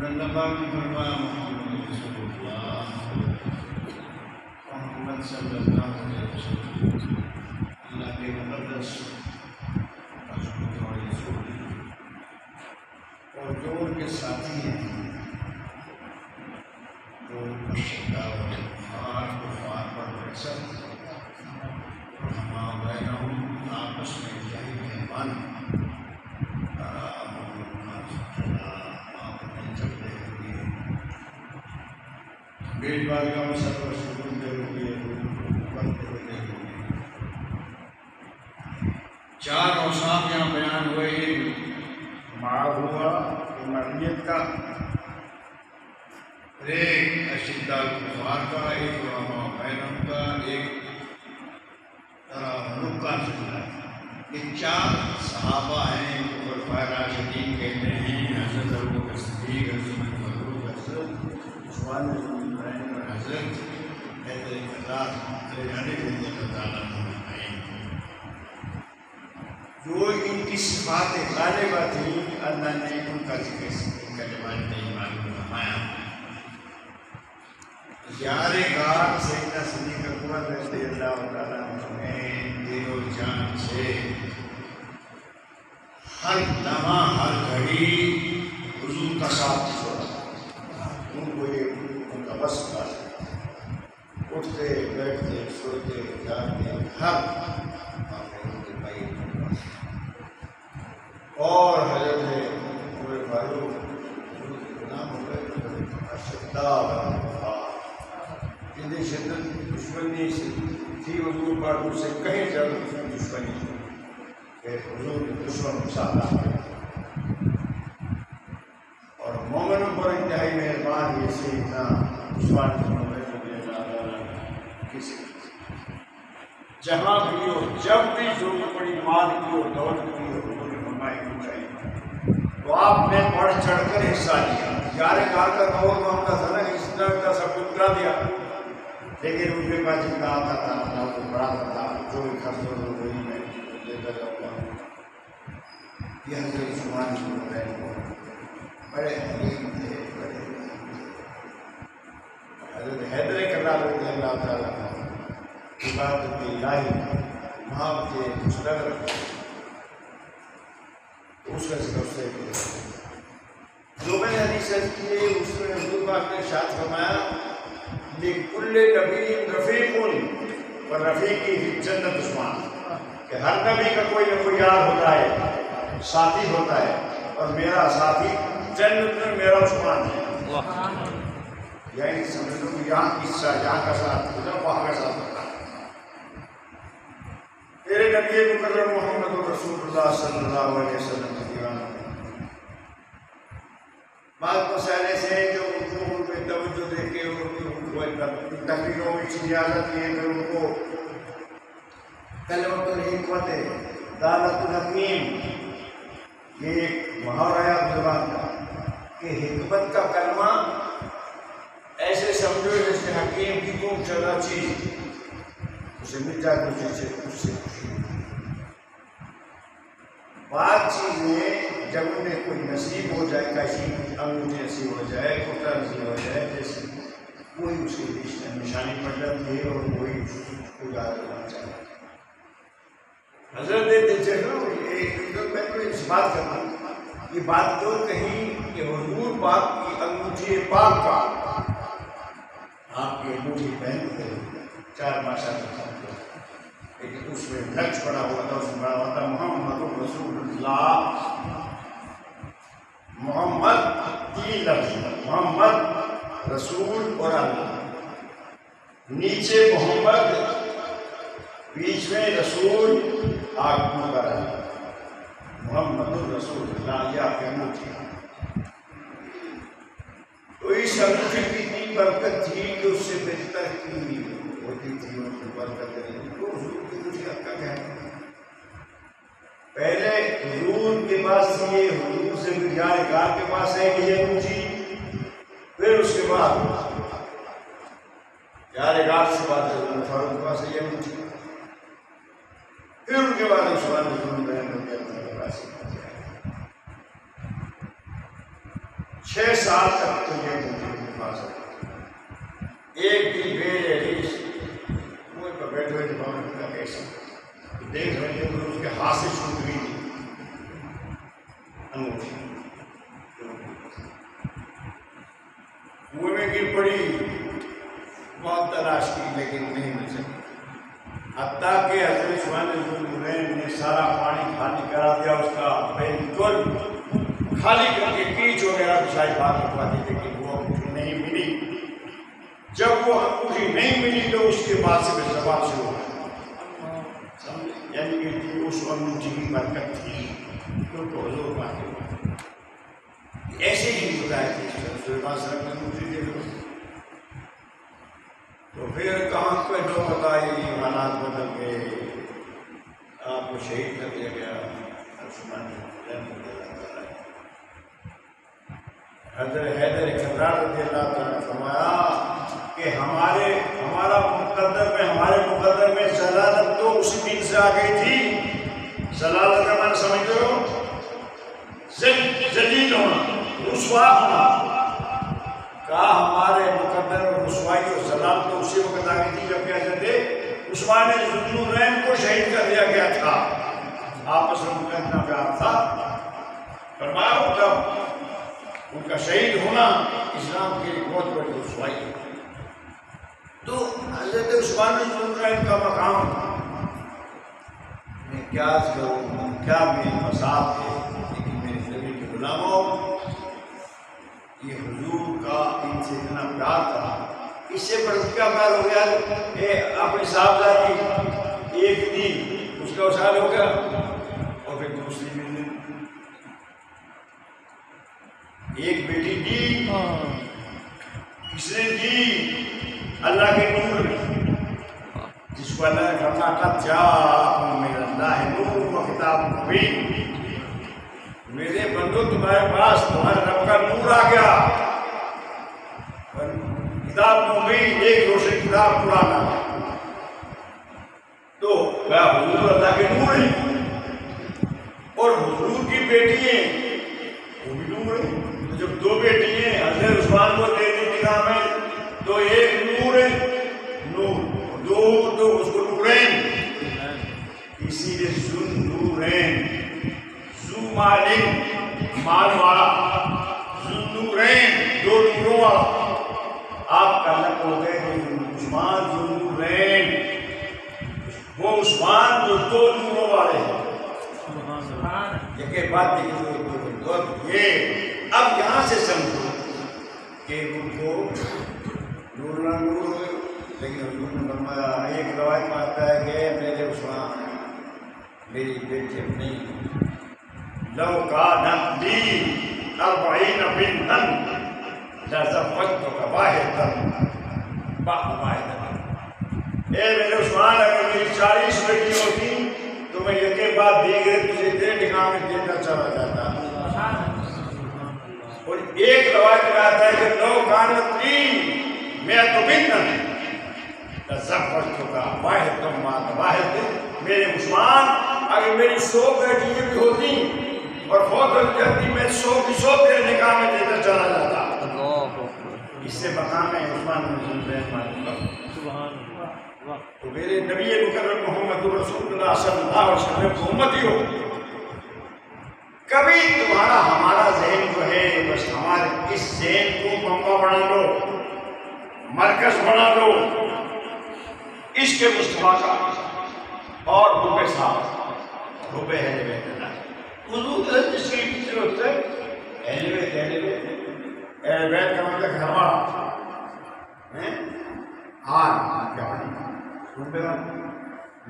اللہ پاک نے فرمایا محمد رسول اللہ محمد صلی اللہ علیہ وسلم اللہ کے مقدس رسول اور جو ان کے ساتھی ہیں جو کفار پر برسد ہم بینہم آپس میں یہی مہمان بیٹ بارگاہ میں سب کو سکون دے ہوئے کرتے ہوئے چار اوصاف یہاں بیان ہوئے ہیں معاہوا معیت کا، ایک اشداء الکفار کا، ایک رحماء بینہم کا، ایک تراحم کا ذکر ہے۔ یہ چار صحابہ ہیں جو خلفائے راشدین کہتے ہیں، حضرت ابوبکر صدیق، حضرت فاروق، حضرت عثمان اور حضرت حیدر کرار علی رضی اللہ تعالیٰ عنہ، جو ان کی صفات غالبہ تھی اللہ نے ان کا ذکر ان کا جواب نہیں معلوم فرمایا۔ یار غار سیدنا صدیق اکبر رضی اللہ تعالیٰ عنہ نے دل و جان سے ہر لمحہ ہر گھڑی حضور کا ساتھ چھوڑا، ان کو یہ ان کا بس تھا، اٹھتے بیٹھتے سوتے جاگتے ہر اور حضرت عمر فاروق نام ہو گئے جن شدت دشمنی سے تھی حضور پاک سے کہیں زیادہ دشمنی کہ حضور دشمن ساتھ اور مومنوں پر انتہائی مہربان یہ سیدنا عثمان کسی جہاں بھی ہو جب بھی ضرورت پڑی مال کی ہو دولت کی ہو حضور نے فرمایا کیوں چاہیے تو آپ نے بڑھ چڑھ کر حصہ لیا۔ یار غار کا دور معاملہ تھا نا، اس طرح کا سب کچھ کرا دیا، لیکن ان کے پاس جتنا آتا تھا اللہ کو بڑا تھا، جو بھی خرچ ہو وہی میں دیتا جاتا ہوں۔ یہ حضرت عثمان بڑے حلیم تھے، بڑے حضرت حیدر کرار رضی اللہ تعالیٰ عبادت الہی وہاں کے مستقر اس کا ذکر سے جو میں نے حدیث کی ہے اس میں حضور پاک نے ارشاد فرمایا لِكُلِّ نَبِيٍّ رَفِيقٌ وَرَفِيقِهِ فِي الْجَنَّةِ عثمان، کہ ہر نبی کا کوئی نہ کوئی یار ہوتا ہے، ساتھی ہوتا ہے، اور میرا ساتھی جنت میں میرا عثمان ہے۔ یعنی سمجھ لو کہ یہاں قصہ یہاں کا ساتھ ہوتا ہے، وہاں کا ساتھ ہوتا ہے۔ میرے نبی مکرم محمد رسول اللہ صلی اللہ علیہ وسلم کی دیوانہ بعض مسئلے سے جو ان پہ توجہ دے کے تقریروں میں چیزیں آ جاتی ہیں، پھر ان کو کلمۃ الحکمت دالۃ الحکیم، یہ ایک محاورہ ہے زبان کا کہ حکمت کا کلمہ ایسے سمجھو جیسے حکیم کی کوئی شدہ چیز اسے مل جائے تو اس سے بعض چیزیں جب انہیں کوئی نصیب ہو جائے، کیسی انگوٹھی نصیب ہو جائے، کتا نصیب ہو جائے، جیسے کوئی اس کی نشانی پڑ جاتی ہے اور کوئی اس کو یاد رکھنا چاہتا ہے۔ حضرت میں اس بات کرنا، یہ بات تو کہیں کہ حضور پاک کی انگوٹھی پاک کا آپ کی انگوٹھی پہنتے چار بادشاہ لیکن اس میں نقش پڑا ہوا تھا، اس میں پڑا ہوا تھا محمد رسول اللہ، محمد تین لفظ، محمد رسول اور اللہ، نیچے محمد، بیچ میں رسول، آگے پر اللہ، محمد الرسول اللہ، یہ آپ کے انگوٹھی۔ تو اس انگوٹھی کی اتنی برکت تھی کہ اس سے بہتر کی ہوتی تھی ان کی برکت نہیں۔ تو حضور کی کچھ کا کیا پہلے حضور کے پاس یہ حضور سے بھی یار غار کے پاس ہے کہ یہ انگوٹھی، پھر اس کے بعد یار غار سے بات ہے فاروق کے پاس ہے یہ انگوٹھی، پھر ان کے بعد عثمان رضی اللہ کے پاس 6 سال تک تو یہ مجھے پاس ہے. ایک دن میرے ریس کنویں پر بیٹھے ہوئے جب کا کیسا دیکھ رہے تھے تو اس کے ہاتھ سے چھوٹ گئی تھی انگوٹھی. کنویں میں گر پڑی, بہت تلاش کی لیکن نہیں مل سکی. حتیٰ کہ حضرت عثمان ذوالنورین نے سارا پانی خالی کرا دیا, اس کا بالکل خالی کر کے کیچ وغیرہ بچھائی بات رکھوا دی, لیکن وہ انگوٹھی نہیں ملی. جب وہ انگوٹھی نہیں ملی تو اس کے بعد سے پھر سوال شروع ہو گیا, یعنی کہ اس انگوٹھی کی برکت تھی تو حضور پاک ایسے ہی بتایا کہ رسول پاک صلی اللہ علیہ وسلم انگوٹھی دے دو. تو پھر کہاں پہ جو بتائی حالات بدل گئے, آپ کو شہید کر دیا گیا. حضرت حیدر کرار رضی اللہ تعالیٰ نے فرمایا کہ ہمارا مقدر میں ضلالت تو اسی دن سے آ گئی تھی. ضلالت کا معنی سمجھتے ہو؟ ذلیل ہونا, رسوا ہونا. کہا ہمارے مقدر میں رسوائی اور ضلالت تو اسی وقت آ گئی تھی جب کہ حضرت عثمان ذوالنورین کو شہید کر دیا گیا تھا. آپس میں ان کا اتنا پیار تھا. فرمایا جب ان کا شہید ہونا اسلام کے لیے بہت بڑی رسوائی ہے. تو حضرت عثمان ذوالنورین کا مقام میں کیا کروں, کیا میرے مذاق ہے, لیکن میرے نبی کے غلاموں یہ حضور کا ان سے اتنا پیار تھا. اس سے بڑھ کیا پیار ہو گیا, اپنے صاحبزادی ایک تھی اس کا وصال ہو گیا, اور پھر دوسری بھی ایک بیٹی دی, کس نے دی؟ اللہ کے نور نے, جس کو اللہ نے فرمایا قد جاءکم من اللہ نور و کتاب مبین. میرے بندو تمہارے پاس تمہارے رب کا نور آ گیا, کتاب مبین, ایک روشن کتاب قرآن. تو کیا حضور اللہ کے نور ہیں, اور حضور کی بیٹی ہیں وہ بھی نور ہے. جب دو بیٹی ہیں حضرت عثمان کو دے دی نکاح میں, تو ایک نور ہے, نور, دو تو اس کو نورین, اسی لیے ذوالنورین, ذو مالین, مال والا, ذوالنورین, دو نوروں والا. آپ کا لقب ہو گئے کہ عثمان ذوالنورین, وہ عثمان جو دو نوروں والے ہیں. یہ بات دیکھیے, یہ اب یہاں سے سمجھو کہ ان کو نور نہ نور ہوئے, لیکن حضور نے فرمایا, ایک روایت میں آتا ہے کہ میرے عثمان میری بیٹی اپنی لو کانت لی 40 بنتا لزوجتک واحدۃ بعد واحدۃ. اے میرے عثمان, اگر میری 40 بیٹی ہوتی تو میں یکے بعد دیگر تجھے تیرے نکاح میں دیتا چلا جاتا. اور ایک روایت میں آتا ہے کہ لو کانت لی 100 بنتا لزوجتک واحدۃ بعد واحدۃ. میرے عثمان, اگر میری 100 بیٹیاں بھی ہوتی اور فوت ہو جاتی, میں 100 کی 100 تیرے نکاح میں دیتا چلا جاتا. اس سے مقام ہے عثمان بن عفان. تو میرے نبی مکرم محمد رسول اللہ صلی اللہ علیہ وسلم کو امتی ہو, کبھی تمہارا ہمارا ذہن جو ہے بس ہمارے اس ذہن کو بمبا بنا لو, مرکز بنا لو عشق مصطفیٰ کا, اور حب صاحب, حب اہل بیت اللہ. حضور جس کی فکر ہوتا ہے اہل بیت, اہل بیت کا مطلب ہمارا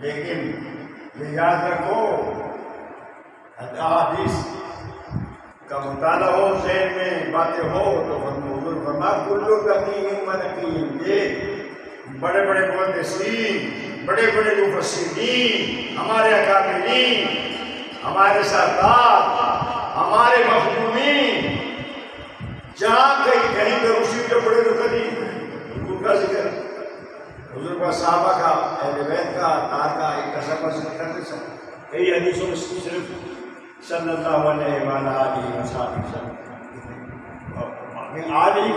لیکن یہ یاد رکھو, حدیث کا مطالعہ ہو, ذہن میں باتیں ہو تو حضور فرمایا کلو تقیم و نقیم. یہ بڑے بڑے محدثین, بڑے بڑے مفسرین, ہمارے اکابرین, ہمارے سردار, ہمارے مخدومین, جہاں کہیں پہ روشنی جو پڑے تو کبھی حضور کا ذکر, حضور کا صحابہ کا, اہل بیت کا, تار کا, ایک کا سب ذکر کرتے سب. کئی حدیثوں میں صرف صلی اللہ علیہ وآلہ وسلم کہ آج ہی